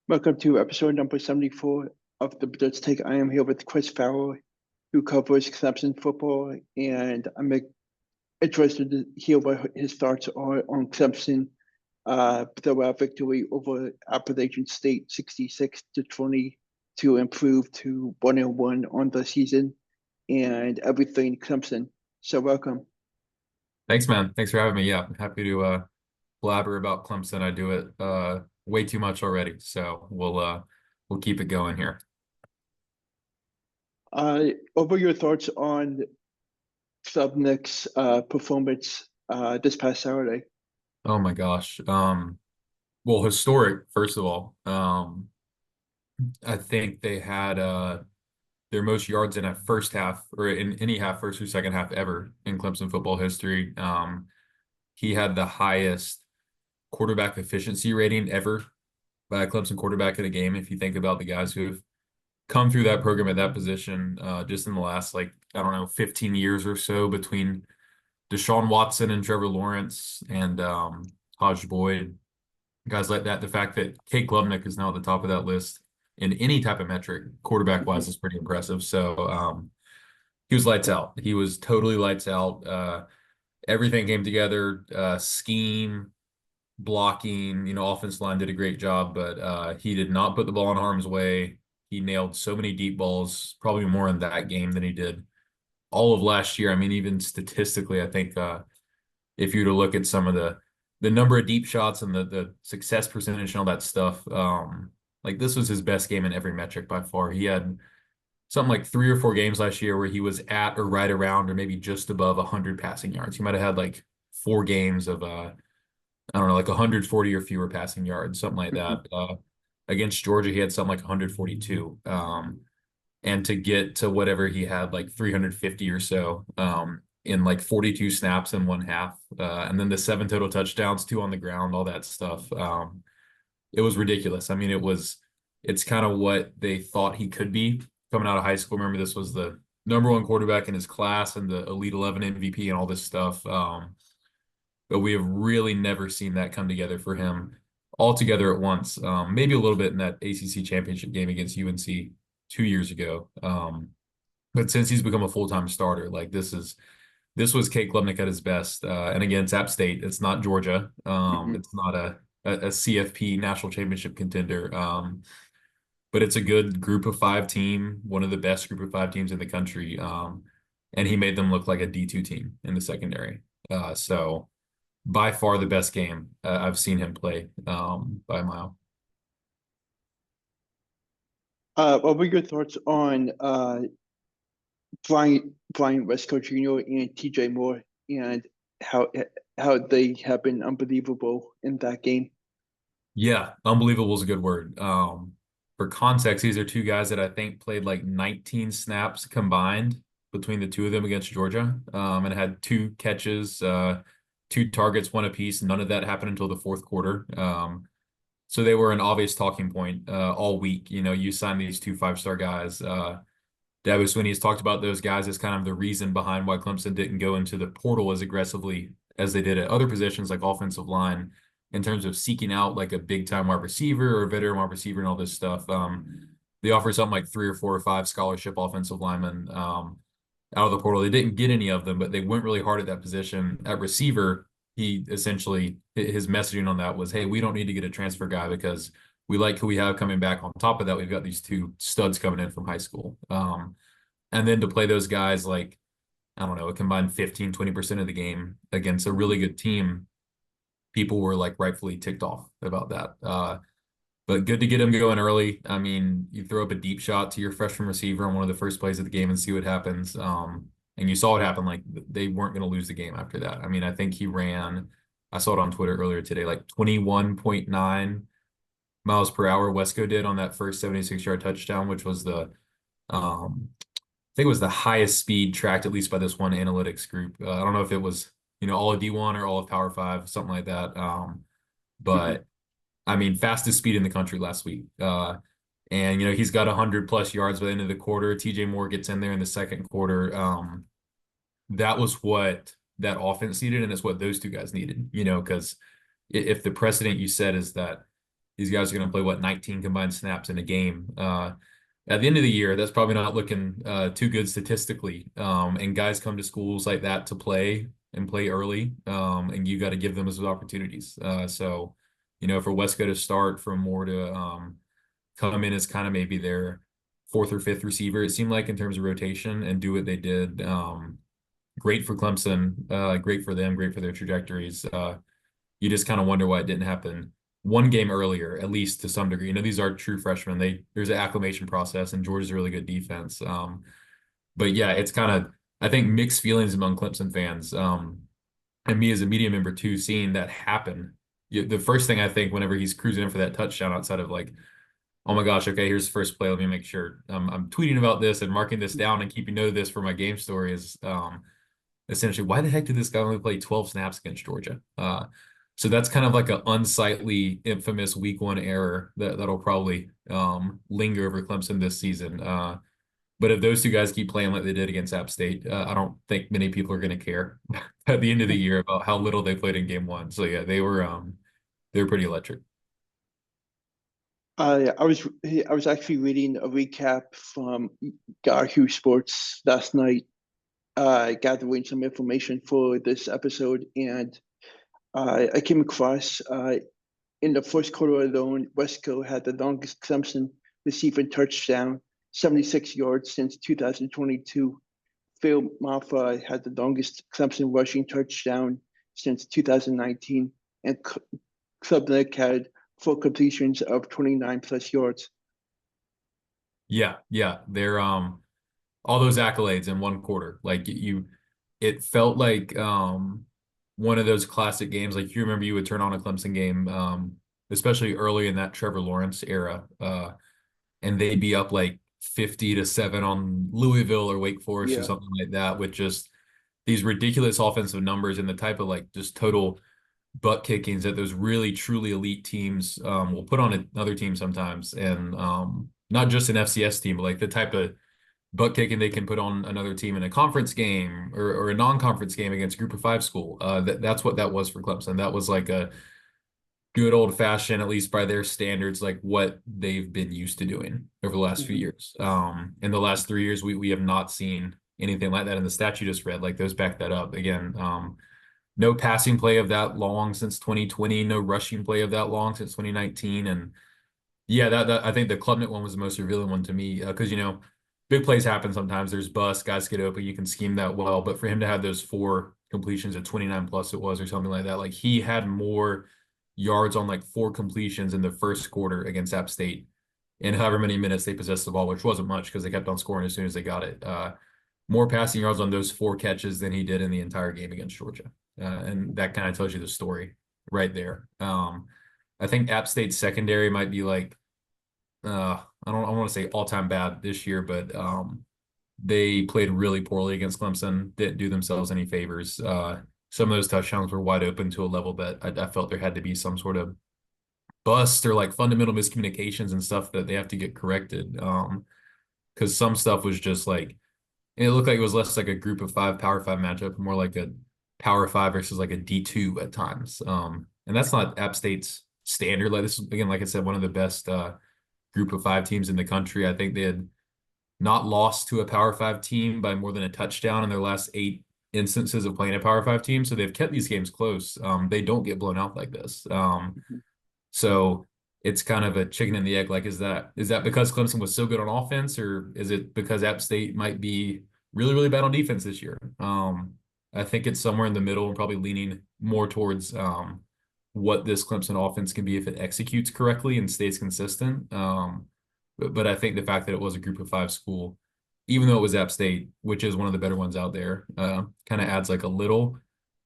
Welcome to episode number 74 of the Blitz Take. I am here with Chris Fowler, who covers Clemson football, and I'm interested to hear what his thoughts are on Clemson blowout victory over Appalachian State 66-20 to improve to 1-1 on the season and everything Clemson. So welcome. Thanks, man. Thanks for having me. Yeah, I'm happy to blabber about Clemson. I do it way too much already, so we'll keep it going here. Over your thoughts on Klubnik's performance this past Saturday. Oh my gosh. Well, historic, first of all. I think they had their most yards in a first half or in any half, first or second half ever in Clemson football history. He had the highest quarterback efficiency rating ever by a Clemson quarterback in a game. If you think about the guys who've come through that program at that position just in the last, like, I don't know, 15 years or so between Deshaun Watson and Trevor Lawrence and Hodge Boyd, guys like that. The fact that Kate Klubnik is now at the top of that list in any type of metric, quarterback-wise, is pretty impressive. So he was lights out. He was totally lights out. Everything came together, scheme, blocking, offensive line did a great job, but he did not put the ball in harm's way. He nailed so many deep balls, probably more in that game than he did all of last year. I mean, even statistically, I think if you were to look at some of the number of deep shots and the success percentage and all that stuff, like this was his best game in every metric by far. He had something like 3 or 4 games last year where he was at or right around or maybe just above 100 passing yards. He might have had like 4 games of I don't know, like 140 or fewer passing yards, something like that. Against Georgia, he had something like 142. And to get to whatever he had, like 350 or so in like 42 snaps in one half. And then the 7 total touchdowns, 2 on the ground, all that stuff. It was ridiculous. I mean, it's kind of what they thought he could be coming out of high school. Remember, this was the #1 quarterback in his class and the Elite 11 MVP and all this stuff. But we have really never seen that come together for him all together at once. Maybe a little bit in that ACC championship game against UNC 2 years ago. But since he's become a full-time starter, like this was Kate Klubnik at his best. And again, it's App State. It's not Georgia. It's not a CFP national championship contender. But it's a good group of 5 team, one of the best group of 5 teams in the country. And he made them look like a D2 team in the secondary. So by far the best game I've seen him play by a mile. What were your thoughts on Brian Westcott Jr. and TJ Moore and how they have been unbelievable in that game? Yeah, unbelievable is a good word. For context, these are 2 guys that I think played like 19 snaps combined between the 2 of them against Georgia, and had 2 catches, 2 targets, 1 apiece. None of that happened until the 4th quarter. So they were an obvious talking point all week. You sign these 2 5-star guys. Dabo Swinney has talked about those guys as kind of the reason behind why Clemson didn't go into the portal as aggressively as they did at other positions like offensive line in terms of seeking out like a big-time wide receiver or a veteran wide receiver and all this stuff. They offer something like 3 or 4 or 5 scholarship offensive linemen out of the portal. They didn't get any of them, but they went really hard at that position. At receiver, he essentially, his messaging on that was, hey, we don't need to get a transfer guy because we like who we have coming back. On top of that, we've got these 2 studs coming in from high school. And then to play those guys like, I don't know, a combined 15-20% of the game against a really good team, people were like rightfully ticked off about that. But good to get him going early. I mean, you throw up a deep shot to your freshman receiver on one of the first plays of the game and see what happens. And you saw what happened. Like they weren't going to lose the game after that. I mean, I think he ran, I saw it on Twitter earlier today, like 21.9 miles per hour Wesco did on that first 76-yard touchdown, which was I think it was the highest speed tracked, at least by this one analytics group. I don't know if it was, all of D1 or all of Power 5, something like that. But I mean, fastest speed in the country last week. And, he's got 100+ yards by the end of the quarter. TJ Moore gets in there in the second quarter. That was what that offense needed, and it's what those 2 guys needed, because if the precedent you said is that these guys are going to play, what, 19 combined snaps in a game. At the end of the year, that's probably not looking too good statistically. And guys come to schools like that to play and play early, and you got to give them those opportunities. So, for Wesco to start, for Moore to come in as kind of maybe their fourth or fifth receiver, it seemed like, in terms of rotation, and do what they did. Great for Clemson, great for them, great for their trajectories. You just kind of wonder why it didn't happen one game earlier, at least to some degree. These are true freshmen. There's an acclimation process, and Georgia's a really good defense. But yeah, it's kind of, I think, mixed feelings among Clemson fans. And me as a media member too, seeing that happen. The first thing I think whenever he's cruising in for that touchdown, outside of like, oh my gosh, okay, here's the first play. Let me make sure I'm tweeting about this and marking this down and keeping note of this for my game story, is essentially, why the heck did this guy only play 12 snaps against Georgia? So that's kind of like an unsightly, infamous week one error that'll probably linger over Clemson this season. But if those two guys keep playing like they did against App State, I don't think many people are going to care at the end of the year about how little they played in game one. So yeah, they were pretty electric. I was actually reading a recap from Yahoo Sports last night, gathering some information for this episode, and I came across in the first quarter alone, Wesco had the longest Clemson receiving touchdown, 76 yards since 2022. Phil Maffa had the longest Clemson rushing touchdown since 2019, and Klubnik had 4 completions of 29 plus yards. Yeah, they're all those accolades in one quarter. Like it felt like one of those classic games. Like, you remember, you would turn on a Clemson game, especially early in that Trevor Lawrence era, and they'd be up like 50-7 on Louisville or Wake Forest or something like that, with just these ridiculous offensive numbers and the type of like just total butt kickings that those really truly elite teams will put on another team sometimes. And not just an FCS team, but like the type of butt kicking they can put on another team in a conference game or a non-conference game against a group of 5 school. That's what that was for Clemson. That was like a good old fashioned, at least by their standards, like what they've been used to doing over the last few years. In the last 3 years, we have not seen anything like that. And the stat you just read, like, those back that up. Again, no passing play of that long since 2020, no rushing play of that long since 2019. And yeah, that I think the Klubnik one was the most revealing one to me, because big plays happen sometimes. There's busts, guys get open, you can scheme that well. But for him to have those 4 completions at 29 plus it was, or something like that, like he had more yards on like 4 completions in the first quarter against App State in however many minutes they possessed the ball, which wasn't much because they kept on scoring as soon as they got it. More passing yards on those 4 catches than he did in the entire game against Georgia. And that kind of tells you the story right there. I think App State's secondary might be like, I want to say all-time bad this year, but they played really poorly against Clemson, didn't do themselves any favors. Some of those touchdowns were wide open to a level that I felt there had to be some sort of bust or like fundamental miscommunications and stuff that they have to get corrected. Because some stuff was just like, it looked like it was less like a group of 5 Power 5 matchup, more like a Power 5 versus like a D2 at times. And that's not App State's standard. Like, this is, again, like I said, one of the best group of 5 teams in the country. I think they had not lost to a Power 5 team by more than a touchdown in their last 8 instances of playing a Power 5 team. So they've kept these games close. They don't get blown out like this. So it's kind of a chicken and the egg. Like, is that because Clemson was so good on offense, or is it because App State might be really, really bad on defense this year? I think it's somewhere in the middle, and probably leaning more towards what this Clemson offense can be if it executes correctly and stays consistent. But I think the fact that it was a group of 5 school, even though it was App State, which is one of the better ones out there, kind of adds like a little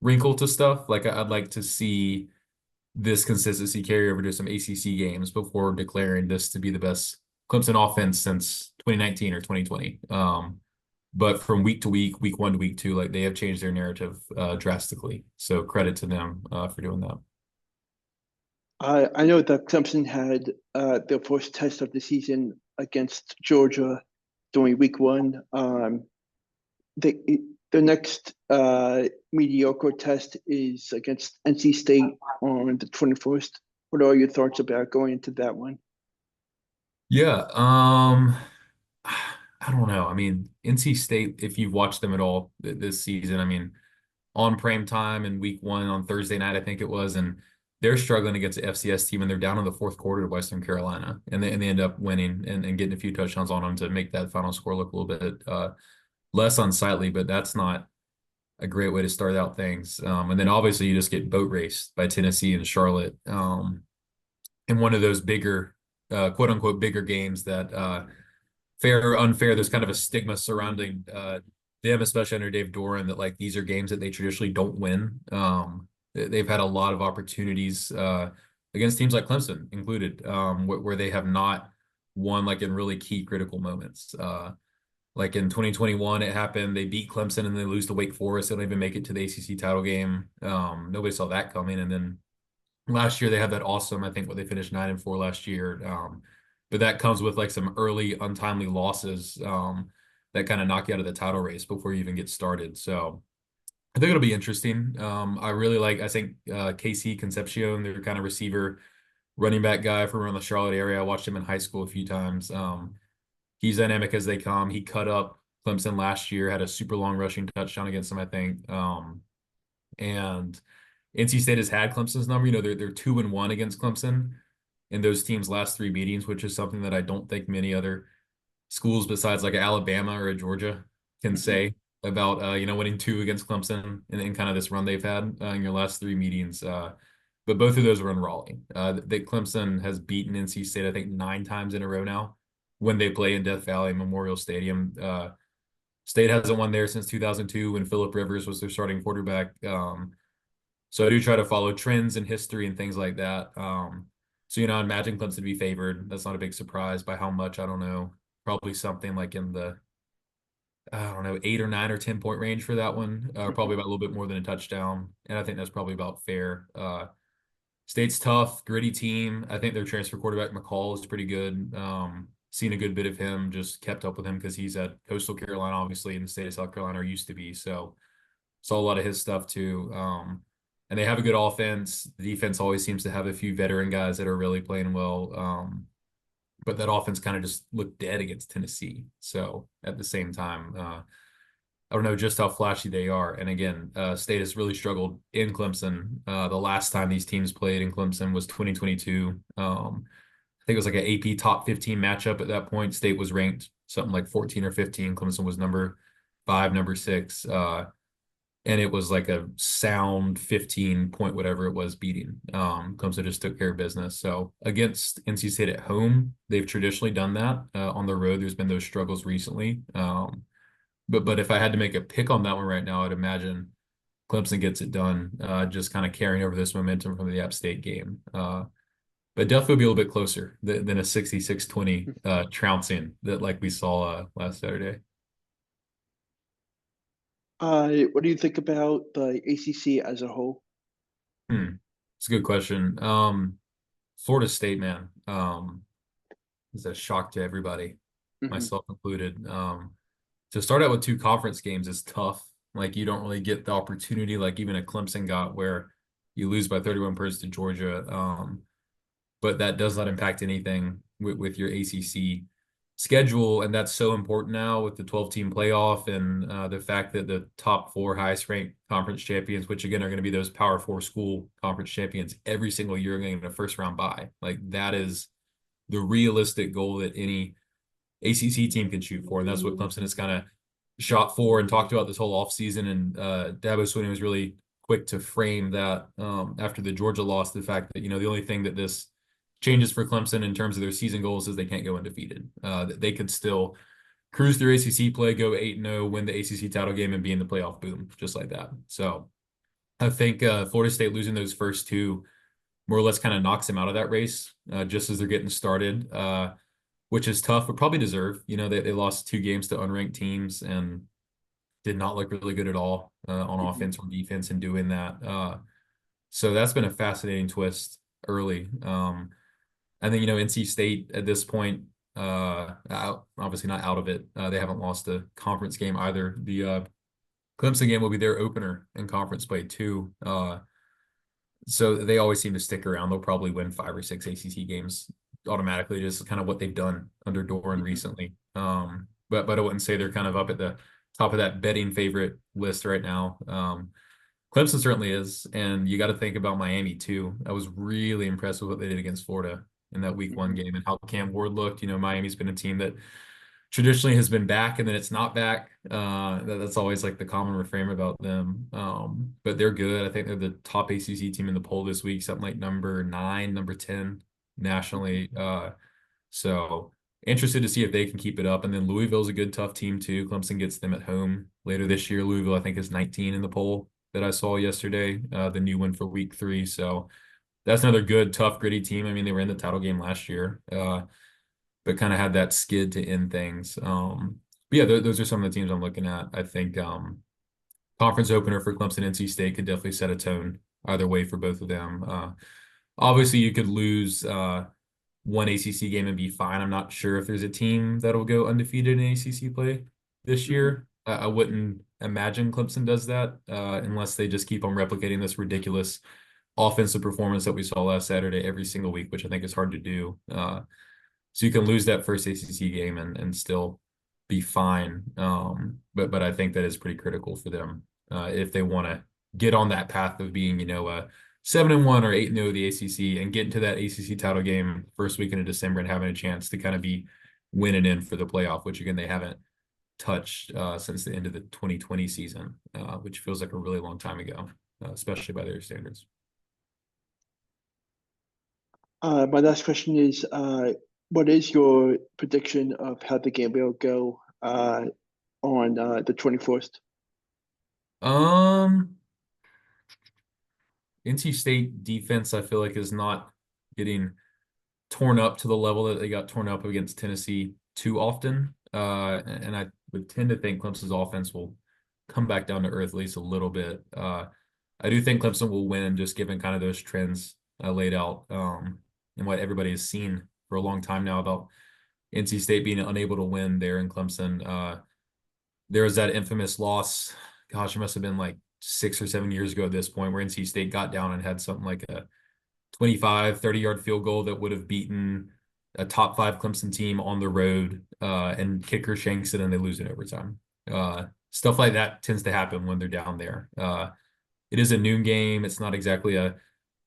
wrinkle to stuff. Like, I'd like to see this consistency carry over to some ACC games before declaring this to be the best Clemson offense since 2019 or 2020. But from week to week, week 1 to week 2, like, they have changed their narrative drastically. So credit to them for doing that. I know that Clemson had their first test of the season against Georgia during week 1. The next mediocre test is against NC State on the 21st What are your thoughts about going into that one? Yeah, I don't know. I mean, NC State, if you've watched them at all this season, I mean, on prime time in week one on Thursday night, I think it was, and they're struggling against the FCS team, and they're down in the fourth quarter to Western Carolina, and they end up winning and getting a few touchdowns on them to make that final score look a little bit less unsightly, but that's not a great way to start out things. And then obviously you just get boat raced by Tennessee and Charlotte in one of those bigger, quote unquote, bigger games that fair or unfair, there's kind of a stigma surrounding them, especially under Dave Doran, that like these are games that they traditionally don't win. They've had a lot of opportunities against teams like Clemson included, where they have not won like in really key critical moments. Like in 2021, it happened. They beat Clemson and they lose to Wake Forest. They don't even make it to the ACC title game. Nobody saw that coming. And then last year they had that awesome, I think what they finished 9-4 last year. But that comes with like some early untimely losses that kind of knock you out of the title race before you even get started. So I think it'll be interesting. I think KC Concepcion, their kind of receiver, running back guy from around the Charlotte area. I watched him in high school a few times. He's dynamic as they come. He cut up Clemson last year, had a super long rushing touchdown against them, I think. And NC State has had Clemson's number. You know, they're 2-1 against Clemson in those teams' last three meetings, which is something that I don't think many other schools besides like Alabama or Georgia can say about winning two against Clemson in kind of this run they've had in your last three meetings. But both of those were in Raleigh. That Clemson has beaten NC State, I think, 9 times in a row now when they play in Death Valley Memorial Stadium. State hasn't won there since 2002 when Phillip Rivers was their starting quarterback. So I do try to follow trends in history and things like that. So, I imagine Clemson to be favored. That's not a big surprise. By how much, I don't know. Probably something like in the, I don't know, 8 or 9 or 10 point range for that one. Probably about a little bit more than a touchdown. And I think that's probably about fair. State's tough, gritty team. I think their transfer quarterback McCall is pretty good. Seen a good bit of him, just kept up with him because he's at Coastal Carolina, obviously, in the state of South Carolina, or used to be. So saw a lot of his stuff too. And they have a good offense. The defense always seems to have a few veteran guys that are really playing well. But that offense kind of just looked dead against Tennessee. So at the same time, I don't know just how flashy they are. And again, State has really struggled in Clemson. The last time these teams played in Clemson was 2022. I think it was like an AP top 15 matchup at that point. State was ranked something like 14 or 15. Clemson was number 5, number 6. And it was like a sound 15 point, whatever it was, beating. Clemson just took care of business. So against NC State at home, they've traditionally done that. On the road, there's been those struggles recently. But if I had to make a pick on that one right now, I'd imagine Clemson gets it done, just kind of carrying over this momentum from the App State game. But definitely be a little bit closer than a 66-20 trouncing that like we saw last Saturday. What do you think about the ACC as a whole? It's a good question. Florida State, man, is a shock to everybody, myself included. To start out with 2 conference games is tough. Like you don't really get the opportunity, like even a Clemson got, where you lose by 31 points to Georgia. But that does not impact anything with your ACC schedule, and that's so important now with the 12-team playoff and the fact that the top 4 highest ranked conference champions, which again are going to be those Power 4 school conference champions every single year, getting a first round bye. Like that is the realistic goal that any ACC team can shoot for, and that's what Clemson has kind of shot for and talked about this whole offseason. And Dabo Swinney was really quick to frame that after the Georgia loss, the fact that the only thing that this changes for Clemson in terms of their season goals is they can't go undefeated. They could still cruise through ACC play, go 8-0, win the ACC title game, and be in the playoff, boom, just like that. So I think Florida State losing those first 2 more or less kind of knocks them out of that race just as they're getting started, which is tough, but probably deserved. They lost 2 games to unranked teams and did not look really good at all on offense or defense in doing that. So that's been a fascinating twist early. And then, NC State at this point, obviously not out of it. They haven't lost a conference game either. The Clemson game will be their opener in conference play too. So they always seem to stick around. They'll probably win 5 or 6 ACC games automatically, just kind of what they've done under Doran recently. But I wouldn't say they're kind of up at the top of that betting favorite list right now. Clemson certainly is, and you got to think about Miami too. I was really impressed with what they did against Florida in that week 1 game and how Cam Ward looked. Miami's been a team that traditionally has been back and then it's not back. That's always like the common refrain about them. But they're good. I think they're the top ACC team in the poll this week, something like number 9, number 10 nationally. So interested to see if they can keep it up. And then Louisville's a good, tough team too. Clemson gets them at home later this year. Louisville, I think, is 19 in the poll that I saw yesterday, the new one for week 3. So that's another good, tough, gritty team. I mean, they were in the title game last year, but kind of had that skid to end things. But yeah, those are some of the teams I'm looking at. I think conference opener for Clemson NC State could definitely set a tone either way for both of them. Obviously, you could lose one ACC game and be fine. I'm not sure if there's a team that'll go undefeated in ACC play this year. I wouldn't imagine Clemson does that unless they just keep on replicating this ridiculous offensive performance that we saw last Saturday every single week, which I think is hard to do. So you can lose that first ACC game and still be fine. But I think that is pretty critical for them if they want to get on that path of being, a 7-1 or 8-0 the ACC and get into that ACC title game first weekend of December and having a chance to kind of be winning in for the playoff, which again they haven't touched since the end of the 2020 season, which feels like a really long time ago, especially by their standards. My last question is, what is your prediction of how the game will go on the 24th? NC State defense, I feel like, is not getting torn up to the level that they got torn up against Tennessee too often. And I would tend to think Clemson's offense will come back down to earth at least a little bit. I do think Clemson will win, just given kind of those trends I laid out and what everybody has seen for a long time now about NC State being unable to win there in Clemson. There was that infamous loss. Gosh, it must have been like 6 or 7 years ago at this point, where NC State got down and had something like a 25, 30-yard field goal that would have beaten a top 5 Clemson team on the road, and kicker shanks it and they lose in overtime. Stuff like that tends to happen when they're down there. It is a noon game. It's not exactly a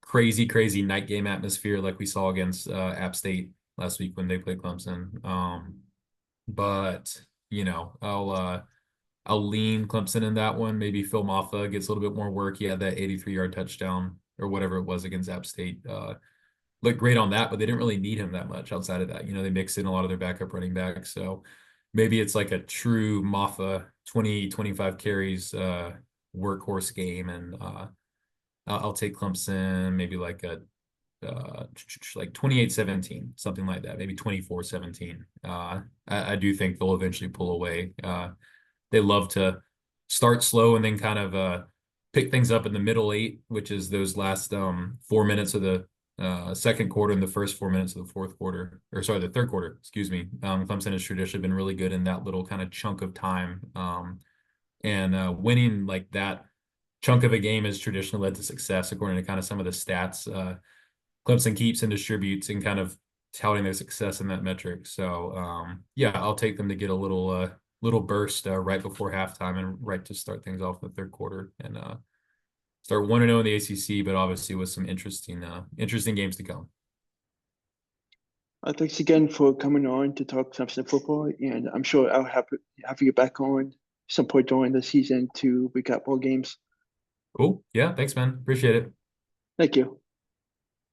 crazy, crazy night game atmosphere like we saw against App State last week when they played Clemson. But I'll lean Clemson in that one. Maybe Phil Maffa gets a little bit more work. He had that 83-yard touchdown or whatever it was against App State. Looked great on that, but they didn't really need him that much outside of that. They mixed in a lot of their backup running backs. So maybe it's like a true Maffa 20, 25 carries workhorse game. And I'll take Clemson maybe like a like 28-17, something like that, maybe 24-17. I do think they'll eventually pull away. They love to start slow and then kind of pick things up in the middle 8, which is those last 4 minutes of the second quarter and the first 4 minutes of the the third quarter, excuse me. Clemson has traditionally been really good in that little kind of chunk of time. And winning like that chunk of a game has traditionally led to success, according to kind of some of the stats. Clemson keeps and distributes and kind of touting their success in that metric. So yeah, I'll take them to get a little burst right before halftime and right to start things off in the third quarter and start 1-0 in the ACC, but obviously with some interesting games to come. Thanks again for coming on to talk Clemson football, and I'm sure I'll have you back on some point during the season to recap all games. Cool. Yeah, thanks, man. Appreciate it. Thank you.